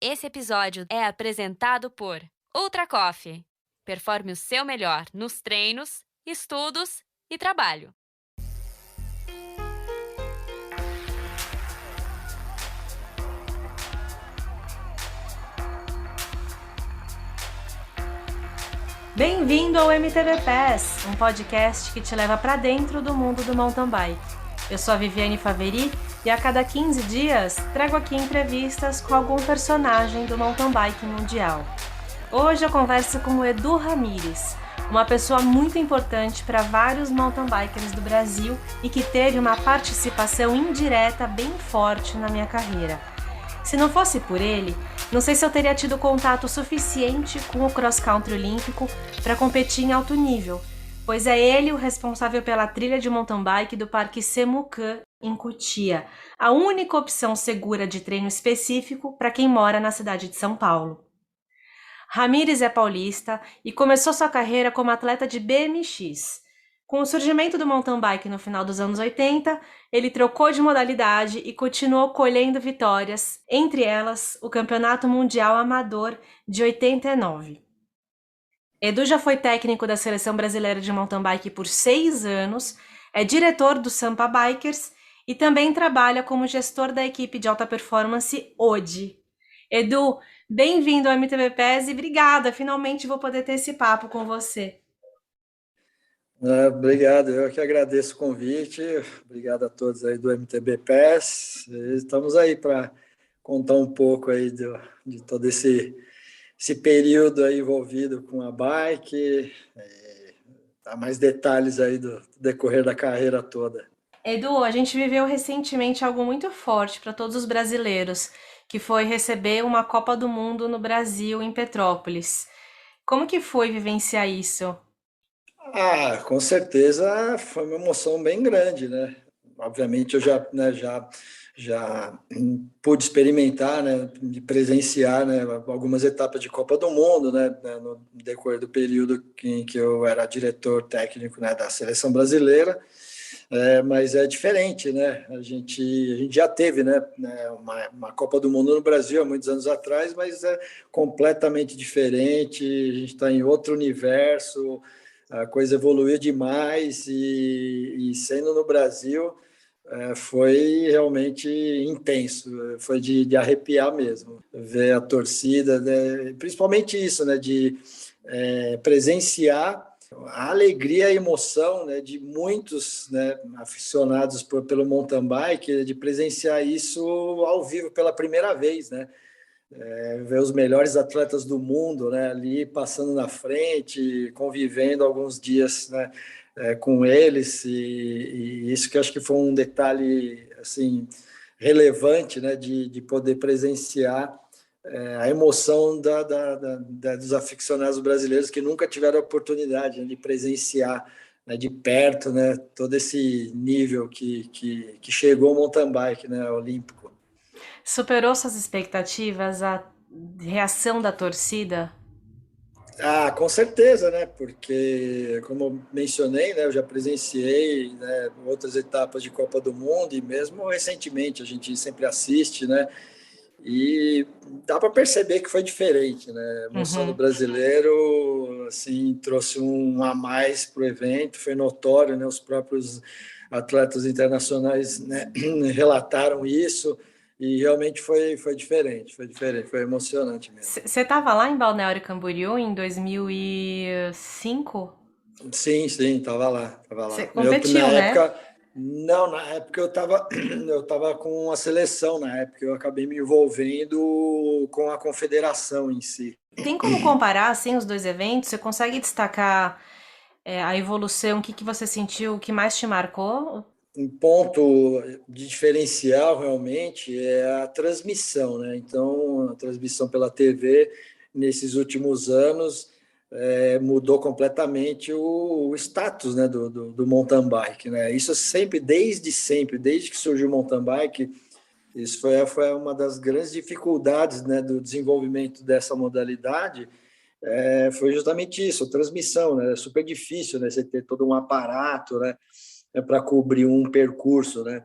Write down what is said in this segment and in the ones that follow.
Esse episódio é apresentado por Ultra Coffee. Performe o seu melhor nos treinos, estudos e trabalho. Bem-vindo ao MTB Pass, um podcast que te leva para dentro do mundo do mountain bike. Eu sou a Viviane Faveri e a cada 15 dias trago aqui entrevistas com algum personagem do mountain bike mundial. Hoje eu converso com o Edu Ramires, uma pessoa muito importante para vários mountain bikers do Brasil e que teve uma participação indireta bem forte na minha carreira. Se não fosse por ele, não sei se eu teria tido contato suficiente com o cross-country olímpico para competir em alto nível, pois é ele o responsável pela trilha de mountain bike do Parque Semucan, em Cotia, a única opção segura de treino específico para quem mora na cidade de São Paulo. Ramires é paulista e começou sua carreira como atleta de BMX. Com o surgimento do mountain bike no final dos anos 80, ele trocou de modalidade e continuou colhendo vitórias, entre elas o Campeonato Mundial Amador de 89. Edu já foi técnico da Seleção Brasileira de Mountain Bike por 6 anos, é diretor do Sampa Bikers e também trabalha como gestor da equipe de alta performance ODI. Edu, bem-vindo ao MTB PES e obrigada, finalmente vou poder ter esse papo com você. Obrigado, eu que agradeço o convite, obrigado a todos aí do MTB PES, estamos aí para contar um pouco aí de todo esse período aí envolvido com a bike, dar mais detalhes aí do decorrer da carreira toda. Edu, a gente viveu recentemente algo muito forte para todos os brasileiros, que foi receber uma Copa do Mundo no Brasil, em Petrópolis. Como que foi vivenciar isso? Com certeza foi uma emoção bem grande, né? Obviamente eu já pude experimentar, né, de presenciar, né, algumas etapas de Copa do Mundo, né, no decorrer do período em que eu era diretor técnico, né, da seleção brasileira, mas é diferente, né? A gente já teve, né, uma Copa do Mundo no Brasil há muitos anos atrás, mas é completamente diferente. A gente está em outro universo, a coisa evoluiu demais e sendo no Brasil foi realmente intenso, foi de arrepiar mesmo, ver a torcida, né? Principalmente isso, né, de presenciar a alegria e a emoção, né, de muitos, né, aficionados pelo mountain bike, de presenciar isso ao vivo pela primeira vez, né? Ver os melhores atletas do mundo, né, ali passando na frente, convivendo alguns dias, né, com eles, e isso que eu acho que foi um detalhe assim, relevante, né, de poder presenciar a emoção dos aficionados brasileiros que nunca tiveram a oportunidade, né, de presenciar, né, de perto, né, todo esse nível que chegou o mountain bike, né, olímpico. Superou suas expectativas a reação da torcida? Com certeza, né? Porque, como eu mencionei, né, eu já presenciei, né, outras etapas de Copa do Mundo e mesmo recentemente a gente sempre assiste, né? E dá para perceber que foi diferente, né? A emoção do brasileiro, assim, trouxe um a mais para o evento, foi notório, né? Os próprios atletas internacionais, né, relataram isso. E realmente foi diferente, foi emocionante mesmo. Você estava lá em Balneário Camboriú em 2005? Sim, estava lá. Você Eu, competiu, né? na época eu tava com a seleção, na época eu acabei me envolvendo com a confederação em si. Tem como comparar assim os dois eventos? Você consegue destacar a evolução? O que você sentiu, o que mais te marcou? Um ponto de diferencial realmente é a transmissão, né? Então, a transmissão pela TV nesses últimos anos mudou completamente o status, né, do mountain bike, né? Isso sempre, desde que surgiu o mountain bike, isso foi uma das grandes dificuldades, né, do desenvolvimento dessa modalidade. Foi justamente isso, a transmissão, né? É super difícil, né? Você ter todo um aparato, né, para cobrir um percurso, né?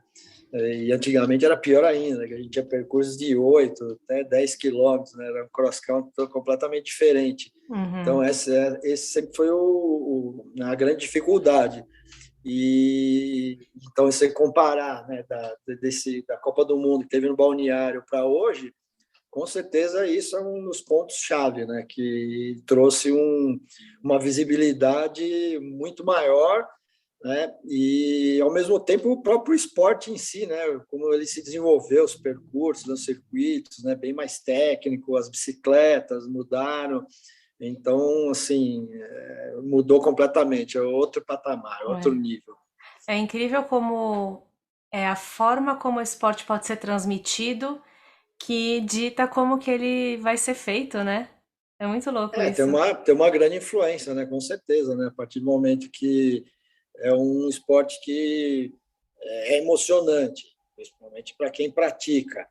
E antigamente era pior ainda, que a gente tinha percursos de 8 até 10 quilômetros, né? Era um cross-country completamente diferente. Então, esse sempre foi a grande dificuldade. E então, você comparar, né, da Copa do Mundo que teve no Balneário para hoje, com certeza isso é um dos pontos-chave, né, que trouxe uma visibilidade muito maior, né, e ao mesmo tempo o próprio esporte em si, né, como ele se desenvolveu, os percursos, os circuitos, né, bem mais técnico, as bicicletas mudaram, então assim mudou completamente, é outro patamar, outro nível. É incrível como é a forma como o esporte pode ser transmitido que dita como que ele vai ser feito, né? É muito louco Tem isso. uma grande influência, né, com certeza, né, a partir do momento que é um esporte que é emocionante, principalmente para quem pratica.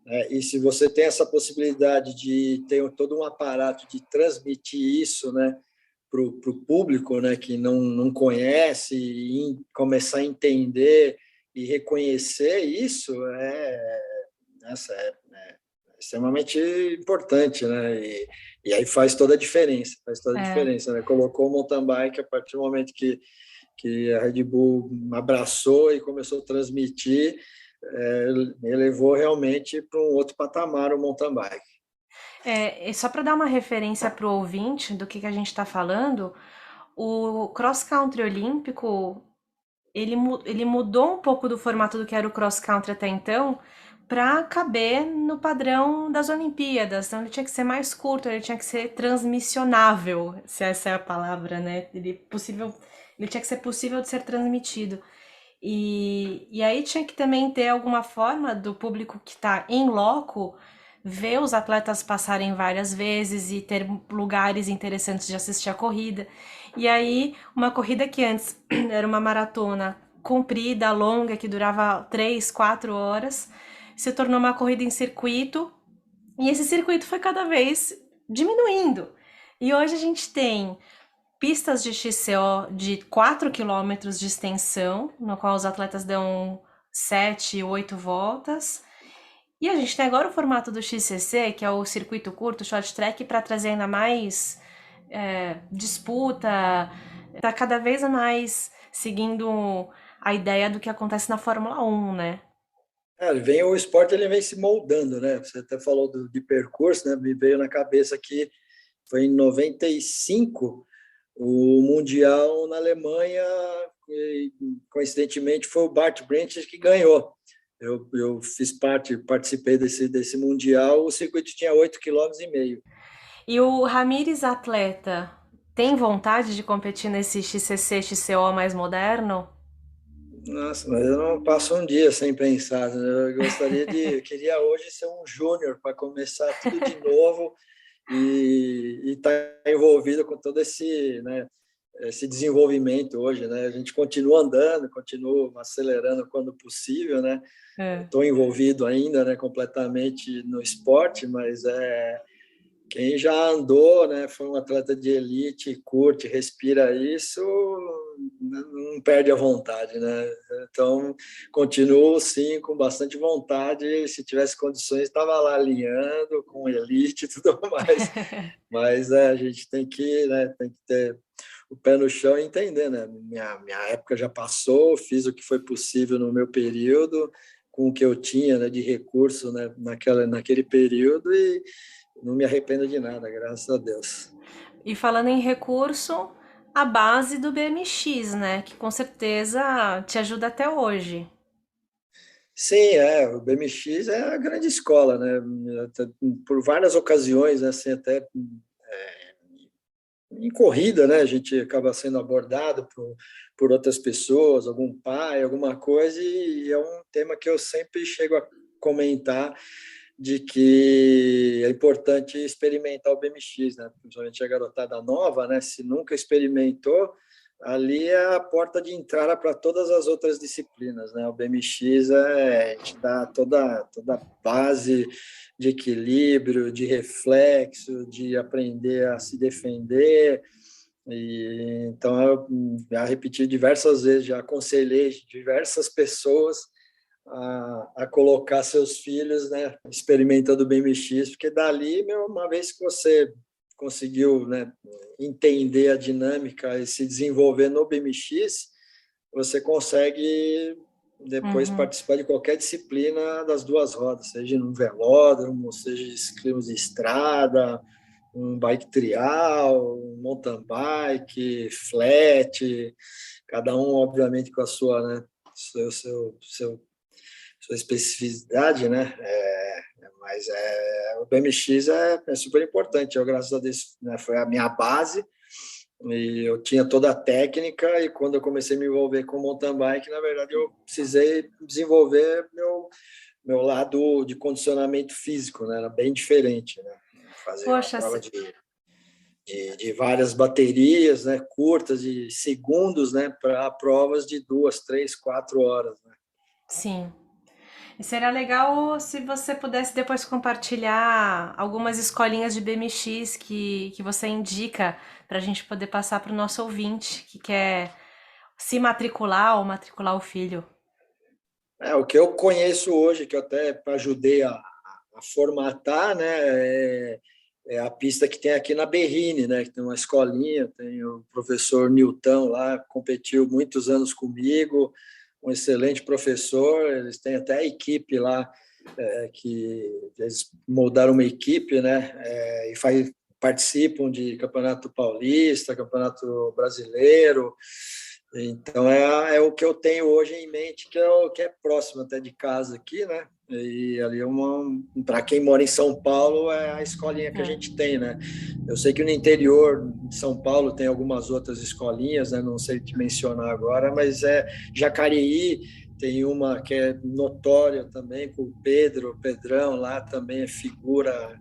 Né? E se você tem essa possibilidade de ter todo um aparato de transmitir isso, né, para o público, né, que não conhece, e começar a entender e reconhecer isso, extremamente importante, né? E aí faz toda a diferença, né? Colocou o mountain bike a partir do momento que a Red Bull abraçou e começou a transmitir, elevou realmente para um outro patamar o mountain bike. E só para dar uma referência para o ouvinte do que a gente está falando, o cross country olímpico ele mudou um pouco do formato do que era o cross country até então para caber no padrão das Olimpíadas. Então ele tinha que ser mais curto, ele tinha que ser transmissionável, se essa é a palavra, né? Ele tinha que ser possível de ser transmitido. E aí tinha que também ter alguma forma do público que está em loco ver os atletas passarem várias vezes e ter lugares interessantes de assistir a corrida. E aí, uma corrida que antes era uma maratona comprida, longa, que durava 3, 4 horas, se tornou uma corrida em circuito, e esse circuito foi cada vez diminuindo. E hoje a gente tem pistas de XCO de 4 quilômetros de extensão, no qual os atletas dão 7, 8 voltas. E a gente tem agora o formato do XCC, que é o circuito curto, short track, para trazer ainda mais disputa. Está cada vez mais seguindo a ideia do que acontece na Fórmula 1, né? O esporte ele vem se moldando, né? Você até falou de percurso, né? Me veio na cabeça que foi em 95 o Mundial na Alemanha, e, coincidentemente foi o Bart Brent que ganhou. Eu participei desse Mundial, o circuito tinha 8,5 km. E o Ramires atleta tem vontade de competir nesse XCC, XCO mais moderno? Nossa, mas eu não passo um dia sem pensar. Né? Eu queria hoje ser um júnior para começar tudo de novo e estar envolvido com todo esse desenvolvimento hoje, né? A gente continua andando, continua acelerando quando possível, né? Estou envolvido ainda, né, completamente no esporte, mas quem já andou, né, foi um atleta de elite, curte, respira isso, não perde a vontade, né? Então, continuo, sim, com bastante vontade. Se tivesse condições, estava lá alinhando com elite e tudo mais. Mas a gente tem que ter o pé no chão e entender, né? Minha época já passou, fiz o que foi possível no meu período, com o que eu tinha, né, de recurso, né, naquele período, e não me arrependo de nada, graças a Deus. E falando em recurso, a base do BMX, né? Que com certeza te ajuda até hoje. Sim, o BMX é a grande escola, né? Por várias ocasiões, assim, até em corrida, né? A gente acaba sendo abordado por outras pessoas, algum pai, alguma coisa, e é um tema que eu sempre chego a comentar, de que é importante experimentar o BMX, né? Principalmente a garotada nova, né? Se nunca experimentou, ali é a porta de entrada para todas as outras disciplinas, né? O BMX te dá toda a base de equilíbrio, de reflexo, de aprender a se defender. E então eu já repeti diversas vezes, já aconselhei diversas pessoas a colocar seus filhos, né, experimentando o BMX, porque dali, uma vez que você conseguiu, né, entender a dinâmica e se desenvolver no BMX, você consegue depois participar de qualquer disciplina das duas rodas, seja no velódromo, seja de ciclismo de estrada, um bike trial, um mountain bike, flat, cada um, obviamente, com a sua, né, sua especificidade, né? Mas o BMX é super importante. Eu, graças a Deus, né, foi a minha base e eu tinha toda a técnica, e quando eu comecei a me envolver com mountain bike, na verdade, eu precisei desenvolver meu lado de condicionamento físico, né? Era bem diferente, né? Fazer uma Poxa, prova de várias baterias, né? Curtas, de segundos, né? Para provas de 2, 3, 4 horas, né? sim. E seria legal se você pudesse depois compartilhar algumas escolinhas de BMX que você indica para a gente poder passar para o nosso ouvinte que quer se matricular ou matricular o filho. O que eu conheço hoje, que eu até ajudei a formatar, né, é a pista que tem aqui na Berrine, né, que tem uma escolinha, tem o professor Nilton lá, competiu muitos anos comigo, um excelente professor, eles têm até a equipe lá, que eles moldaram uma equipe, né, e participam de Campeonato Paulista, Campeonato Brasileiro. Então, é o que eu tenho hoje em mente, que é próximo até de casa aqui, né? E ali para quem mora em São Paulo, é a escolinha que a gente tem, né? Eu sei que no interior de São Paulo tem algumas outras escolinhas, né? Não sei te mencionar agora, mas Jacareí tem uma que é notória também, com o Pedrão lá também é figura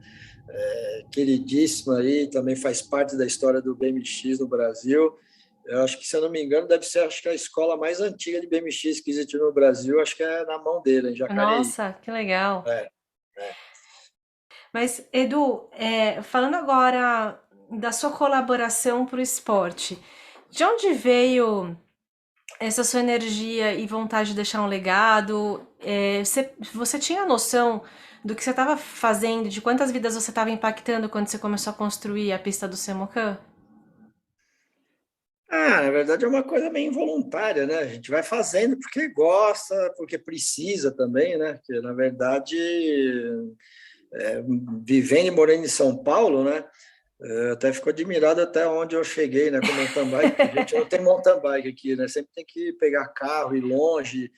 queridíssima aí, também faz parte da história do BMX no Brasil. Eu acho que, se eu não me engano, deve ser, acho que a escola mais antiga de BMX que existe no Brasil, acho que é na mão dele, em Jacareí. Nossa, que legal. É. Mas, Edu, falando agora da sua colaboração para o esporte, de onde veio essa sua energia e vontade de deixar um legado? Você tinha noção do que você estava fazendo, de quantas vidas você estava impactando quando você começou a construir a pista do Semocan? Na verdade é uma coisa meio involuntária, né? A gente vai fazendo porque gosta, porque precisa também, né? Porque, na verdade, vivendo e morando em São Paulo, né? Eu até fico admirado até onde eu cheguei, né, com mountain bike. A gente não tem mountain bike aqui, né? Sempre tem que pegar carro, ir longe.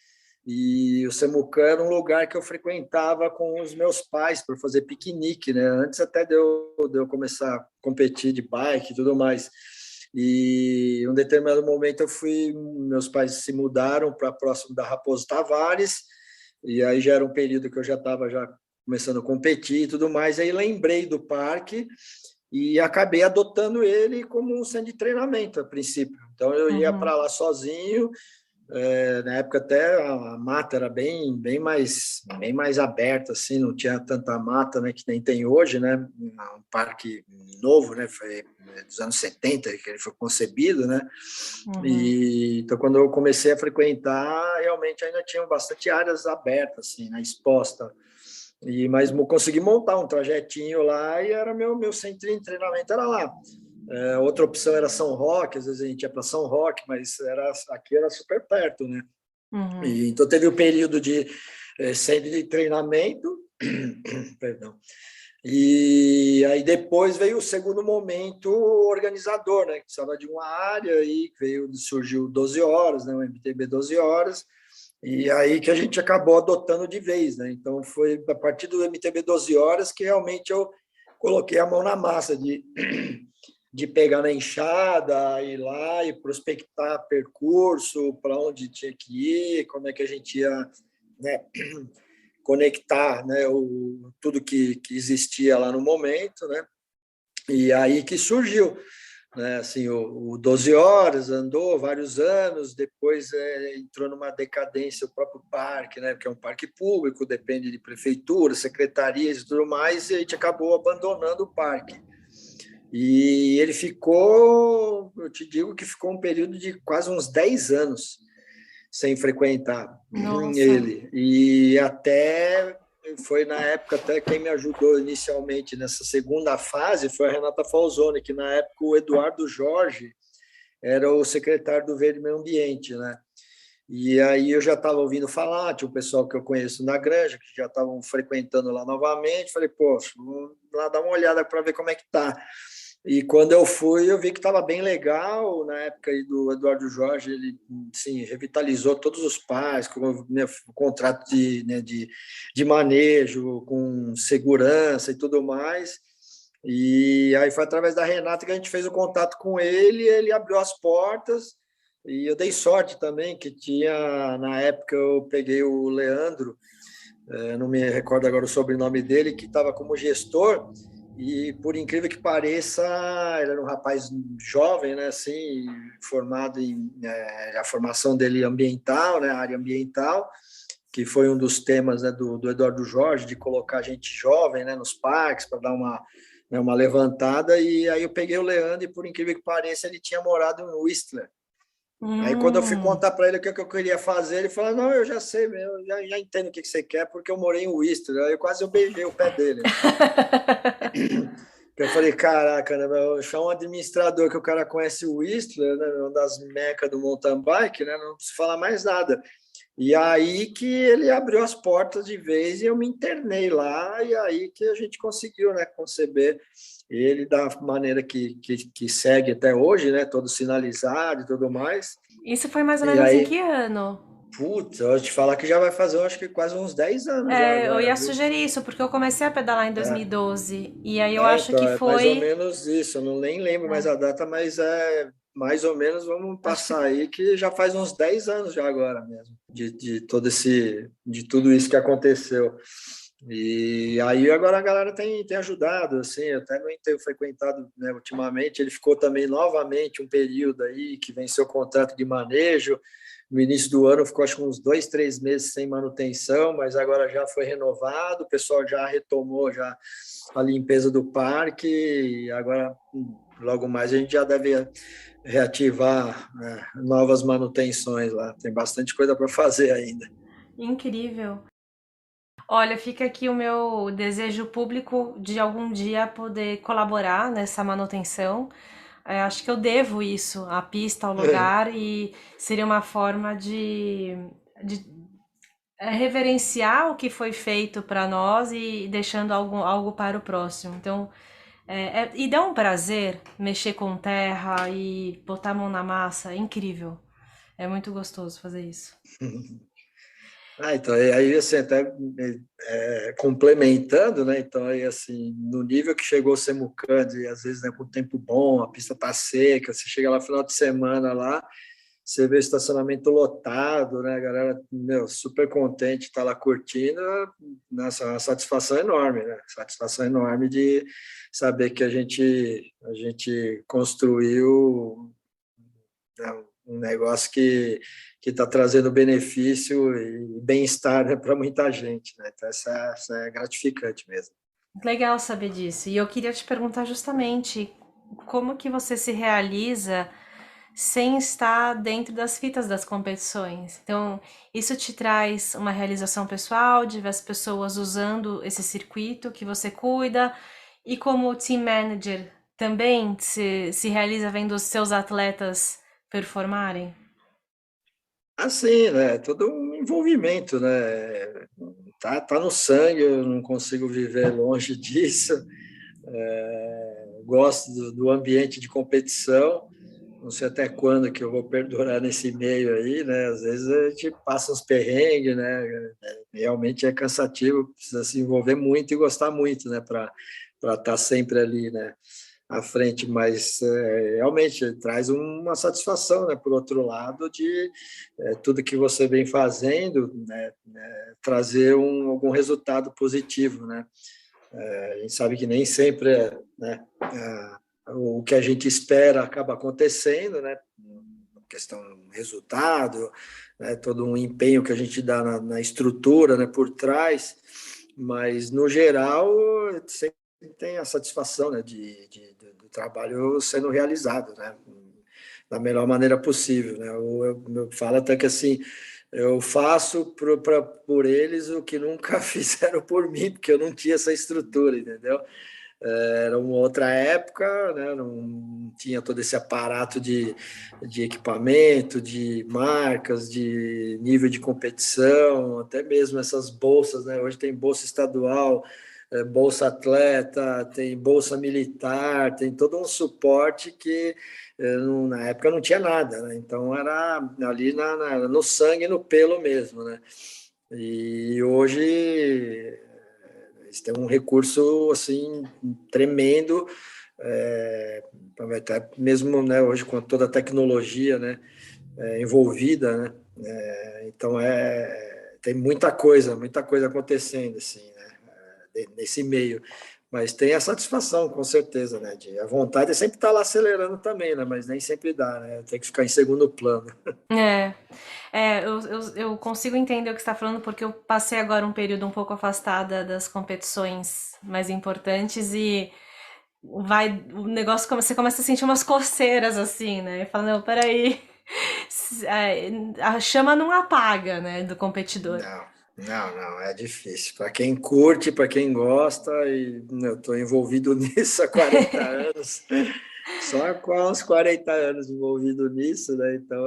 E o Semucan era um lugar que eu frequentava com os meus pais para fazer piquenique, né? Antes até de eu começar a competir de bike e tudo mais. E em um determinado momento meus pais se mudaram para próximo da Raposo Tavares, e aí já era um período que eu já estava começando a competir e tudo mais. Aí lembrei do parque e acabei adotando ele como um centro de treinamento a princípio. Então eu ia para lá sozinho. Na época até a mata era bem mais aberta, assim, não tinha tanta mata, né, que nem tem hoje, né? Um parque novo, né? Foi dos anos 70 que ele foi concebido, né? E então, quando eu comecei a frequentar, realmente ainda tinham bastante áreas abertas, assim, né, exposta. Mas consegui montar um trajetinho lá e era meu centro de treinamento era lá. Outra opção era São Roque, às vezes a gente ia para São Roque, mas aqui era super perto, né? Então teve o período de centro de treinamento, perdão, e aí depois veio o segundo momento organizador, né? Que precisava de uma área, e surgiu 12 horas, né? O MTB 12 horas, e aí que a gente acabou adotando de vez, né? Então foi a partir do MTB 12 horas que realmente eu coloquei a mão na massa de pegar na enxada, ir lá e prospectar percurso, para onde tinha que ir, como é que a gente ia, né, conectar, né, tudo que existia lá no momento, né? E aí que surgiu, né, assim, o 12 horas andou vários anos, depois entrou numa decadência o próprio parque, né, porque é um parque público, depende de prefeitura, secretarias e tudo mais, e a gente acabou abandonando o parque. E ele ficou, eu te digo que ficou um período de quase uns 10 anos sem frequentar Nossa. ele. E até foi na época, até quem me ajudou inicialmente nessa segunda fase foi a Renata Falzoni, que na época o Eduardo Jorge era o secretário do Verde Meio Ambiente, né? E aí eu já estava ouvindo falar, tinha um pessoal que eu conheço na Granja, que já estavam frequentando lá novamente, falei, poxa, vou lá dar uma olhada para ver como é que tá. E quando eu fui, eu vi que estava bem legal. Na época aí do Eduardo Jorge, ele sim, revitalizou todos os parques, com né, contrato de manejo, com segurança e tudo mais. E aí foi através da Renata que a gente fez o contato com ele abriu as portas, e eu dei sorte também, que tinha, na época eu peguei o Leandro, não me recordo agora o sobrenome dele, que estava como gestor, e por incrível que pareça, ele era um rapaz jovem, né, assim, formado em a formação dele ambiental, né, área ambiental, que foi um dos temas, né, do Eduardo Jorge, de colocar gente jovem, né, nos parques para dar uma levantada. E aí eu peguei o Leandro e, por incrível que pareça, ele tinha morado em Whistler. Aí, quando eu fui contar para ele o que eu queria fazer, ele falou, não, eu já sei, eu já entendo o que você quer, porque eu morei em Whistler. Aí eu beijei o pé dele. Eu falei, caraca, né, meu, achar um administrador que o cara conhece o Whistler, né, uma das mecas do mountain bike, né, não preciso falar mais nada. E aí que ele abriu as portas de vez e eu me internei lá, e aí que a gente conseguiu, né, conceber ele da maneira que segue até hoje, né, todo sinalizado e tudo mais. Isso foi mais ou E menos em aí, que ano? putz, eu vou te falar que já vai fazer, eu acho que quase uns 10 anos já Eu agora, ia viu? sugerir isso, porque eu comecei a pedalar em 2012, e aí eu acho Então, que é mais ou foi... menos isso, eu não nem lembro mais é, a data, mas é mais ou menos, vamos acho que passar aí, que já faz uns 10 anos já agora mesmo, de tudo isso que aconteceu. E aí agora a galera tem ajudado, assim, eu até não tenho frequentado, né, ultimamente. Ele ficou também novamente um período aí que venceu o contrato de manejo. No início do ano ficou acho que uns 2, 3 meses sem manutenção, mas agora já foi renovado, o pessoal já retomou já a limpeza do parque, e agora logo mais a gente já deve reativar, né, novas manutenções lá. Tem bastante coisa para fazer ainda. incrível. Olha, fica aqui o meu desejo público de algum dia poder colaborar nessa manutenção. Acho que eu devo isso à pista, ao lugar, e seria uma forma de reverenciar o que foi feito para nós e deixando algo para o próximo. Então, e dá um prazer mexer com terra e botar a mão na massa, é incrível. É muito gostoso fazer isso. Então, aí assim, até complementando, né? Então, aí assim, no nível que chegou o Semucand, e às vezes, né, com tempo bom, a pista tá seca, você chega lá no final de semana lá, você vê o estacionamento lotado, né? A galera, meu, super contente, tá lá curtindo, nossa, uma satisfação enorme, né? Satisfação enorme de saber que a gente construiu, né, um negócio que está trazendo benefício e bem-estar, né, para muita gente, né? Então, essa é gratificante mesmo. Legal saber disso. E eu queria te perguntar justamente como que você se realiza sem estar dentro das fitas das competições. Então, isso te traz uma realização pessoal de ver as pessoas usando esse circuito que você cuida, e como team manager também se realiza vendo os seus atletas performarem? Assim, né? Todo um envolvimento, né? Tá no sangue, eu não consigo viver longe disso. Gosto do ambiente de competição. Não sei até quando que eu vou perdurar nesse meio aí, né? Às vezes a gente passa uns perrengues, né? Realmente é cansativo, precisa se envolver muito e gostar muito, né? Para estar sempre ali, né, à frente, mas realmente traz uma satisfação, né? Por outro lado, de tudo que você vem fazendo, né, trazer algum resultado positivo, né? A gente sabe que nem sempre né, o que a gente espera acaba acontecendo, né? Questão do resultado, né? Todo um empenho que a gente dá na estrutura, né? Por trás, mas no geral sempre tem a satisfação, né? Do trabalho sendo realizado, né? da melhor maneira possível, né? Eu falo até que assim, eu faço por eles o que nunca fizeram por mim, porque eu não tinha essa estrutura, entendeu? Era uma outra época, né? Não tinha todo esse aparato de equipamento, de marcas, de nível de competição, até mesmo essas bolsas, né? Hoje tem bolsa estadual, bolsa atleta, tem bolsa militar, tem todo um suporte que na época não tinha nada, né? Então era ali no sangue e no pelo mesmo, né? E hoje eles têm um recurso assim tremendo, até mesmo, né, hoje com toda a tecnologia, né, envolvida, né, então tem muita coisa acontecendo assim, né, nesse meio. Mas tem a satisfação, com certeza, né? A vontade é sempre estar lá acelerando também, né? Mas nem sempre dá, né? Tem que ficar em segundo plano. Eu consigo entender o que você está falando, porque eu passei agora um período um pouco afastada das competições mais importantes e o negócio, você começa a sentir umas coceiras assim, né? E fala, não, peraí, a chama não apaga, né, do competidor. Não, é difícil. Para quem curte, para quem gosta, e eu estou envolvido nisso há 40 anos, só com uns 40 anos envolvido nisso, né? Então,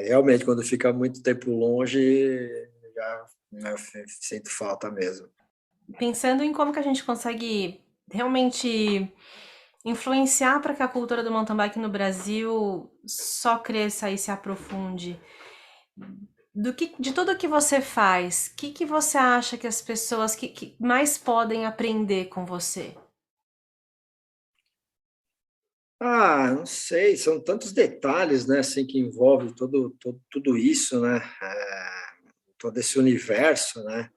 realmente, quando fica muito tempo longe, já eu sinto falta mesmo. Pensando em como que a gente consegue realmente influenciar para que a cultura do mountain bike no Brasil só cresça e se aprofunde. De tudo que você faz, o que você acha que as pessoas que mais podem aprender com você? Não sei, são tantos detalhes, né, assim, que envolve tudo isso, né, todo esse universo, né.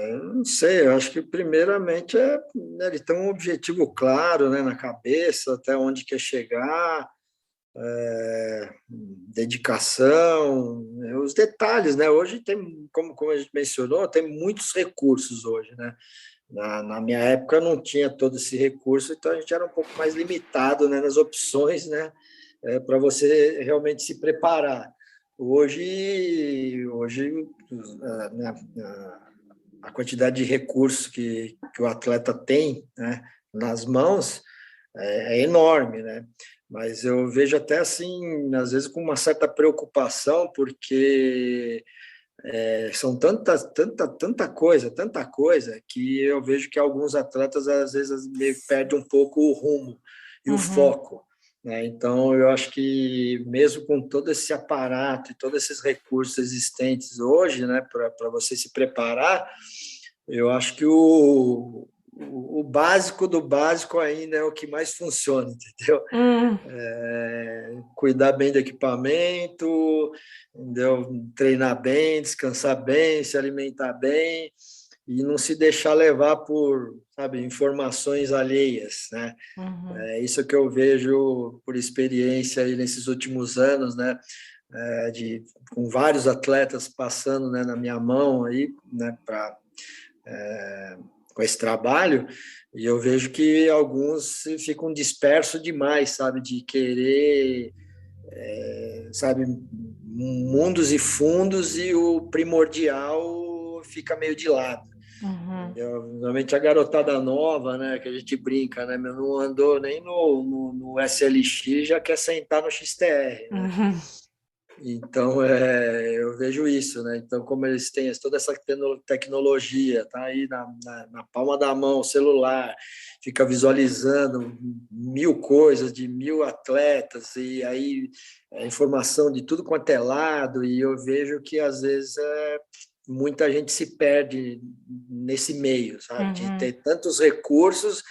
Eu não sei, eu acho que primeiramente né, ele tem um objetivo claro, né, na cabeça, até onde quer chegar, dedicação, né, os detalhes, né? Hoje tem, como a gente mencionou, tem muitos recursos hoje, né? Na minha época não tinha todo esse recurso, então a gente era um pouco mais limitado, né, nas opções, né, para você realmente se preparar. Hoje né, a quantidade de recursos que o atleta tem, né, nas mãos é enorme, né? Mas eu vejo até assim, às vezes com uma certa preocupação, porque são tanta coisa, que eu vejo que alguns atletas às vezes meio que perdem um pouco o rumo e o Uhum. foco, né? Então eu acho que mesmo com todo esse aparato e todos esses recursos existentes hoje, né, para você se preparar, eu acho que o básico do básico ainda é o que mais funciona, entendeu? Hum, Cuidar bem do equipamento, entendeu? Treinar bem, descansar bem, se alimentar bem e não se deixar levar por, sabe, informações alheias, né? uhum. É isso que eu vejo por experiência aí nesses últimos anos, né? Com vários atletas passando, né, na minha mão aí, né, com esse trabalho, e eu vejo que alguns ficam dispersos demais, sabe, de querer, sabe, mundos e fundos, e o primordial fica meio de lado. Uhum. Normalmente a garotada nova, né, que a gente brinca, né, não andou nem no SLX, já quer sentar no XTR, né? Uhum. Então, eu vejo isso, né? Então, como eles têm toda essa tecnologia, tá aí na palma da mão, o celular, fica visualizando 1000 coisas de 1000 atletas, e aí informação de tudo quanto é lado, e eu vejo que, às vezes, muita gente se perde nesse meio, sabe? De Uhum. ter tantos recursos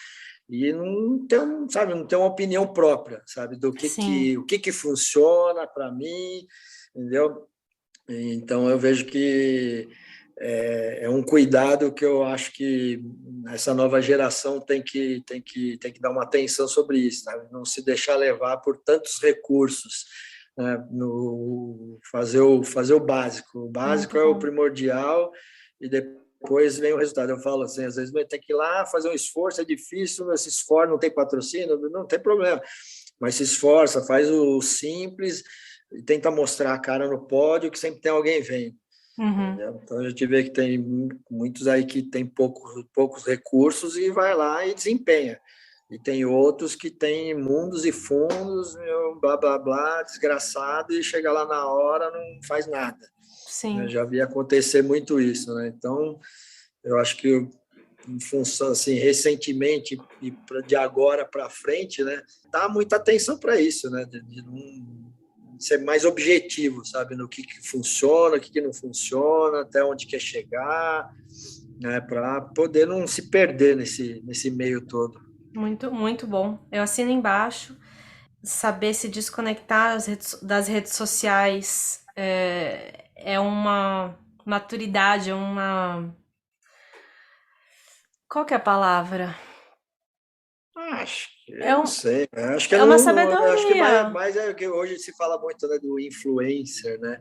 e não tem, sabe, não tem uma opinião própria, sabe, do Sim. o que funciona para mim, entendeu? Então eu vejo que é um cuidado que eu acho que essa nova geração tem que dar uma atenção sobre isso, sabe? Não se deixar levar por tantos recursos, né? Fazer o básico. O básico Muito é o bom. primordial e depois vem o resultado. Eu falo assim, às vezes vai ter que ir lá fazer um esforço, é difícil, esse esforço não tem patrocínio, não tem problema. mas se esforça, faz o simples e tenta mostrar a cara no pódio que sempre tem alguém vendo. Uhum. Então, a gente vê que tem muitos aí que tem poucos recursos e vai lá e desempenha. E tem outros que têm mundos e fundos, blá, blá, blá, desgraçado, e chega lá na hora, não faz nada. Sim. Eu já vi acontecer muito isso, né? Então, eu acho que em função, assim, recentemente e de agora para frente, né, dá muita atenção para isso, né, de não ser mais objetivo, sabe, no que funciona, o que não funciona, até onde quer chegar, né, para poder não se perder nesse meio todo. Muito, muito bom. Eu assino embaixo. Saber se desconectar das redes sociais é uma maturidade, é uma... Qual que é a palavra? Acho que É, eu não sei. Acho que é uma acho que sabedoria. mais é que hoje se fala muito, né, do influencer, né?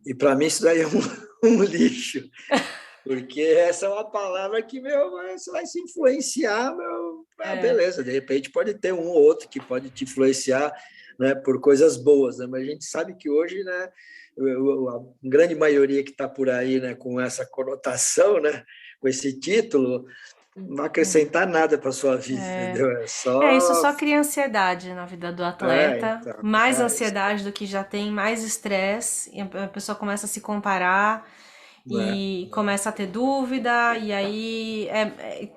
E para mim isso daí é um lixo, porque essa é uma palavra que você vai se influenciar, beleza. De repente pode ter um ou outro que pode te influenciar, né, por coisas boas, né? Mas a gente sabe que hoje, né, a grande maioria que está por aí, né, com essa conotação, né, com esse título, não vai acrescentar nada para sua vida, entendeu? Isso só cria ansiedade na vida do atleta, Então, mais ansiedade do que já tem, mais estresse, e a pessoa começa a se comparar e começa a ter dúvida, e aí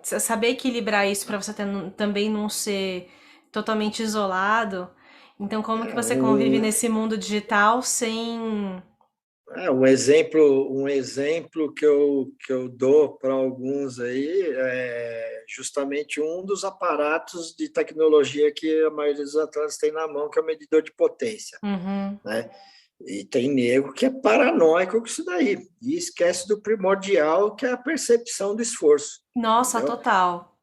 saber equilibrar isso para você também não ser totalmente isolado. Então, como que você convive nesse mundo digital sem... Um exemplo que eu dou para alguns aí é justamente um dos aparatos de tecnologia que a maioria dos atletas tem na mão, que é o medidor de potência, né? E tem nego que é paranoico com isso daí e esquece do primordial, que é a percepção do esforço. Nossa, Entendeu? Total.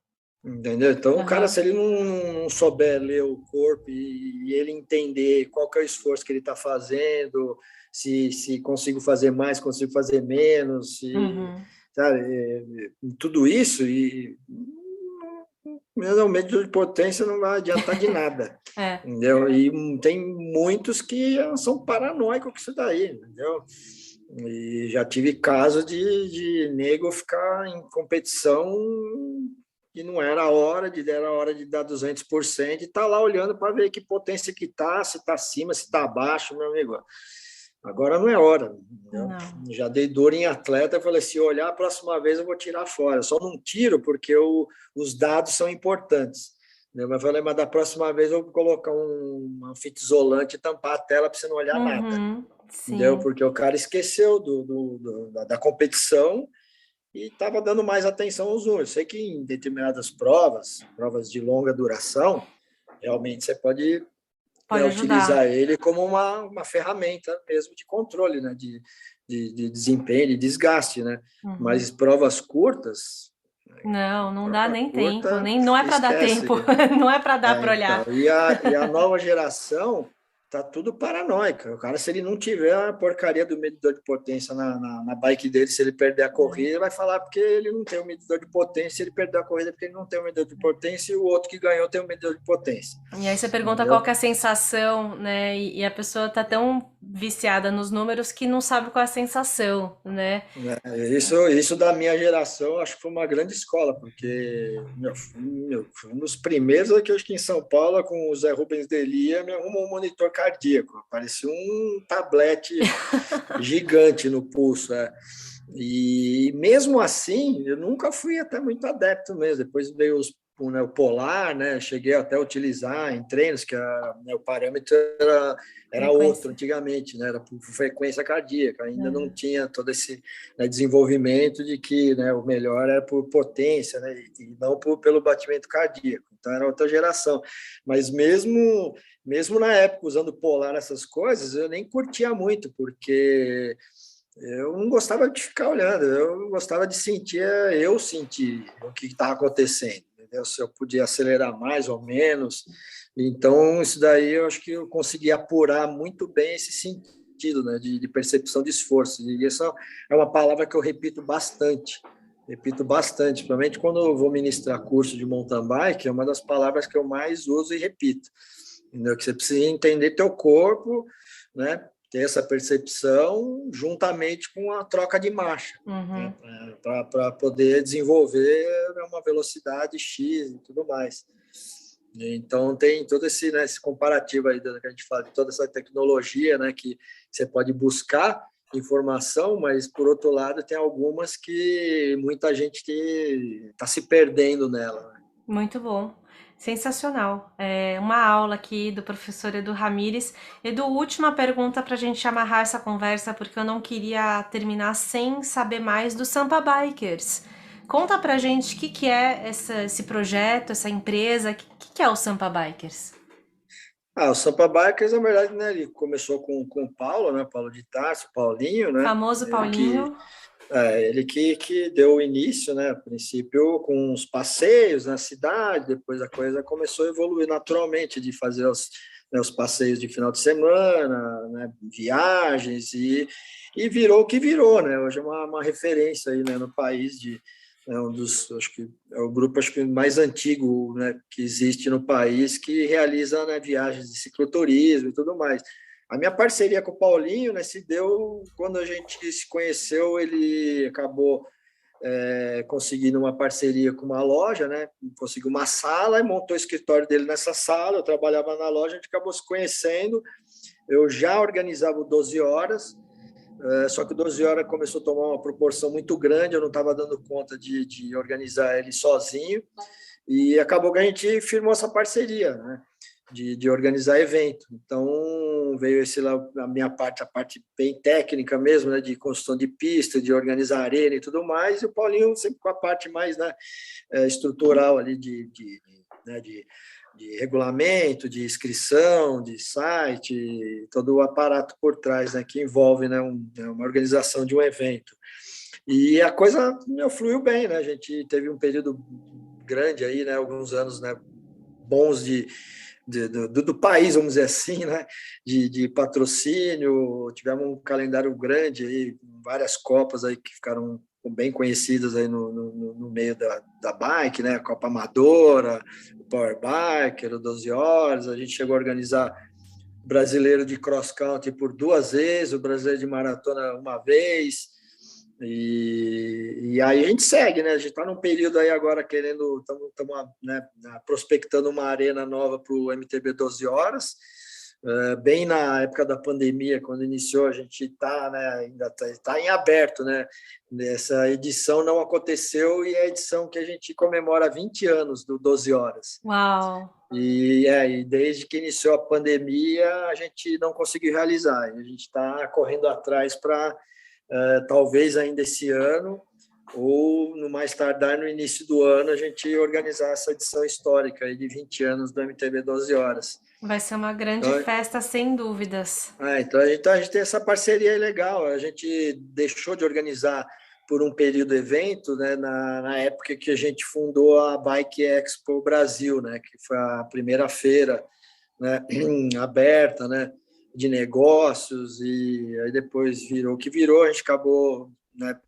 Entendeu? Então, o cara, se ele não souber ler o corpo e ele entender qual que é o esforço que ele está fazendo, se consigo fazer mais, consigo fazer menos, sabe, tudo isso, e o medidor de potência não vai adiantar de nada. Entendeu? E tem muitos que são paranoicos com isso daí, entendeu? E já tive caso de nego ficar em competição que não era a hora de dar 200% e tá lá olhando para ver que potência que tá, se tá acima, se tá abaixo, meu amigo. Agora não é hora. Já dei dor em atleta, falei, se olhar a próxima vez eu vou tirar fora. Só não tiro porque os dados são importantes. Mas falei, mas da próxima vez eu vou colocar uma fita isolante e tampar a tela para você não olhar nada. Entendeu? Porque o cara esqueceu da competição e estava dando mais atenção aos números. Sei que em determinadas provas de longa duração, realmente você pode utilizar ele como uma ferramenta mesmo de controle, né? de desempenho, de desgaste, né? Mas provas curtas... Não dá nem tempo, não é para dar tempo, não é para dar para olhar. Então, e a nova geração tá tudo paranoica. O cara, se ele não tiver a porcaria do medidor de potência na bike dele, se ele perder a corrida, ele vai falar porque ele não tem o medidor de potência, se ele perder a corrida porque ele não tem o medidor de potência, e o outro que ganhou tem o medidor de potência. E aí você pergunta qual que é a sensação, né? E a pessoa tá tão viciada nos números que não sabe qual é a sensação, né? Isso da minha geração, acho que foi uma grande escola, porque fui um dos primeiros aqui, acho que em São Paulo, com o Zé Rubens Delia, me arrumou um monitor cardíaco, parecia um tablete gigante no pulso. E mesmo assim, eu nunca fui até muito adepto mesmo. Depois veio o Polar, né? Cheguei até a utilizar em treinos, que o parâmetro era outro antigamente, né? Era por frequência cardíaca, ainda não tinha todo esse desenvolvimento de que, né, o melhor era por potência, né? E não pelo batimento cardíaco. Então era outra geração. Mas mesmo na época, usando Polar, essas coisas, eu nem curtia muito, porque eu não gostava de ficar olhando, eu gostava de sentir o que estava acontecendo, entendeu? Se eu podia acelerar mais ou menos. Então, isso daí eu acho que eu consegui apurar muito bem esse sentido, né, de percepção de esforço. E essa é uma palavra que eu repito bastante, principalmente quando eu vou ministrar curso de mountain bike, é uma das palavras que eu mais uso e repito. entendeu? Que você precisa entender teu corpo, né? Ter essa percepção juntamente com a troca de marcha, né? Para poder desenvolver uma velocidade X e tudo mais. Então tem todo esse, né, esse comparativo aí que a gente fala de toda essa tecnologia, né, que você pode buscar informação, mas por outro lado tem algumas que muita gente está se perdendo nela, né? Muito bom. Sensacional. É uma aula aqui do professor Edu Ramires. Edu, última pergunta para a gente amarrar essa conversa, porque eu não queria terminar sem saber mais do Sampa Bikers. Conta pra gente o que é esse projeto, essa empresa, o que é o Sampa Bikers? O Sampa Bikers, na verdade, né, ele começou com o Paulo, né, Paulo de Tarso, Paulinho, né, Famoso Paulinho. ele que deu o início, né, a princípio com os passeios na cidade, depois a coisa começou a evoluir naturalmente, de fazer os passeios de final de semana, né, viagens, e virou o que virou, né, hoje é uma referência aí, né, no país acho que é o grupo acho que mais antigo, né, que existe no país, que realiza, né, viagens de cicloturismo e tudo mais. A minha parceria com o Paulinho, né, se deu quando a gente se conheceu, ele acabou conseguindo uma parceria com uma loja, né, conseguiu uma sala e montou o escritório dele nessa sala, eu trabalhava na loja, a gente acabou se conhecendo, eu já organizava o 12 horas, só que o 12 horas começou a tomar uma proporção muito grande, eu não estava dando conta de organizar ele sozinho, e acabou que a gente firmou essa parceria, né, de organizar evento. Então, veio a minha parte, a parte bem técnica mesmo, né, de construção de pista, de organizar a arena e tudo mais, e o Paulinho sempre com a parte mais, né, estrutural ali né, de regulamento, de inscrição, de site, todo o aparato por trás, né, que envolve, né, uma organização de um evento. E a coisa fluiu bem, né? A gente teve um período grande aí, né, alguns anos, né, bons do país, vamos dizer assim, né, de patrocínio, tivemos um calendário grande aí, várias copas aí que ficaram bem conhecidas aí no meio da bike, né, a Copa Amadora, o Power Biker, o 12 Horas, a gente chegou a organizar o brasileiro de cross country por 2 vezes, o brasileiro de maratona uma vez, e aí a gente segue, né? A gente está num período aí agora estamos né, prospectando uma arena nova para o MTB 12 Horas, bem na época da pandemia, quando iniciou, a gente está, né, ainda está em aberto, né? Essa edição não aconteceu e é a edição que a gente comemora 20 anos do 12 Horas. Uau! E desde que iniciou a pandemia, a gente não conseguiu realizar. A gente está correndo atrás para talvez ainda esse ano, ou no mais tardar no início do ano, a gente organizar essa edição histórica aí de 20 anos do MTB 12 Horas. Vai ser uma grande festa, sem dúvidas. Então a gente tem essa parceria aí legal. A gente deixou de organizar por um período evento, né, na época que a gente fundou a Bike Expo Brasil, né, que foi a primeira feira, né, aberta, né, de negócios, e aí depois virou o que virou, a gente acabou, né,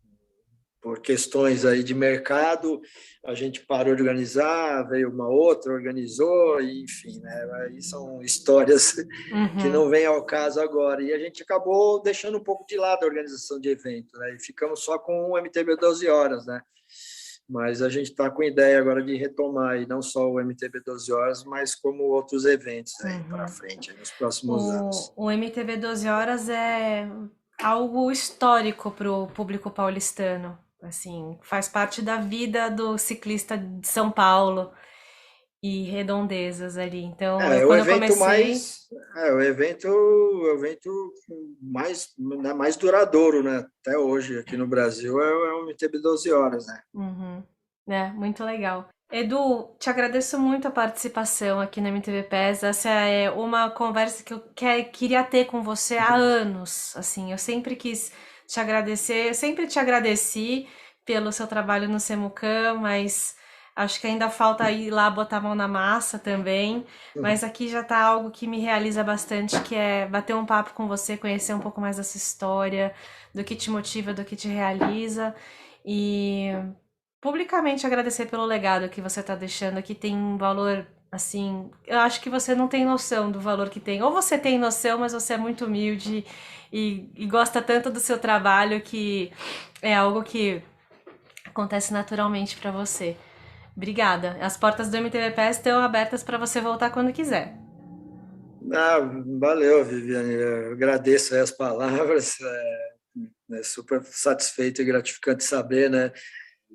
por questões aí de mercado, a gente parou de organizar, veio uma outra, organizou, e enfim, né, aí são histórias que não vêm ao caso agora, e a gente acabou deixando um pouco de lado a organização de evento, né, e ficamos só com o MTB 12 Horas, né, mas a gente está com ideia agora de retomar, e não só o MTB 12 Horas, mas como outros eventos aí para frente, aí nos próximos anos. O MTB 12 Horas é algo histórico para o público paulistano, assim, faz parte da vida do ciclista de São Paulo e redondezas ali. Então, quando eu comecei... o evento mais duradouro, né? Até hoje aqui no Brasil é o MTB 12 Horas, né? Muito legal. Edu, te agradeço muito a participação aqui no MTB PES. Essa é uma conversa que eu queria ter com você há anos. Assim, eu sempre quis te agradecer, eu sempre te agradeci pelo seu trabalho no Semucan, mas acho que ainda falta ir lá botar a mão na massa também. Mas aqui já tá algo que me realiza bastante, que é bater um papo com você, conhecer um pouco mais dessa história, do que te motiva, do que te realiza. E publicamente agradecer pelo legado que você está deixando, que tem um valor Assim, eu acho que você não tem noção do valor que tem. Ou você tem noção, mas você é muito humilde e gosta tanto do seu trabalho que é algo que acontece naturalmente para você. Obrigada. As portas do MTVPS estão abertas para você voltar quando quiser. Ah, valeu, Viviane. Eu agradeço aí as palavras. É super satisfeito e gratificante saber, né,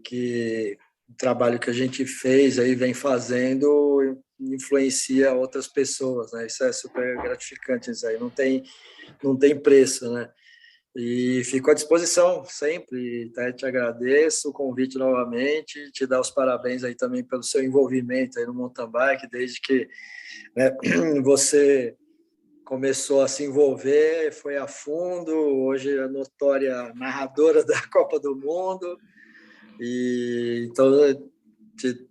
que o trabalho que a gente fez aí, vem fazendo, influencia outras pessoas, né? Isso é super gratificante, isso aí não tem preço, né? E fico à disposição sempre, tá? Te agradeço o convite novamente, te dar os parabéns aí também pelo seu envolvimento aí no mountain bike, desde que, né, você começou a se envolver, foi a fundo, hoje é a notória narradora da Copa do Mundo, e então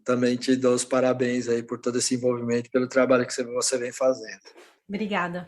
também te dou os parabéns aí por todo esse envolvimento, pelo trabalho que você vem fazendo. Obrigada.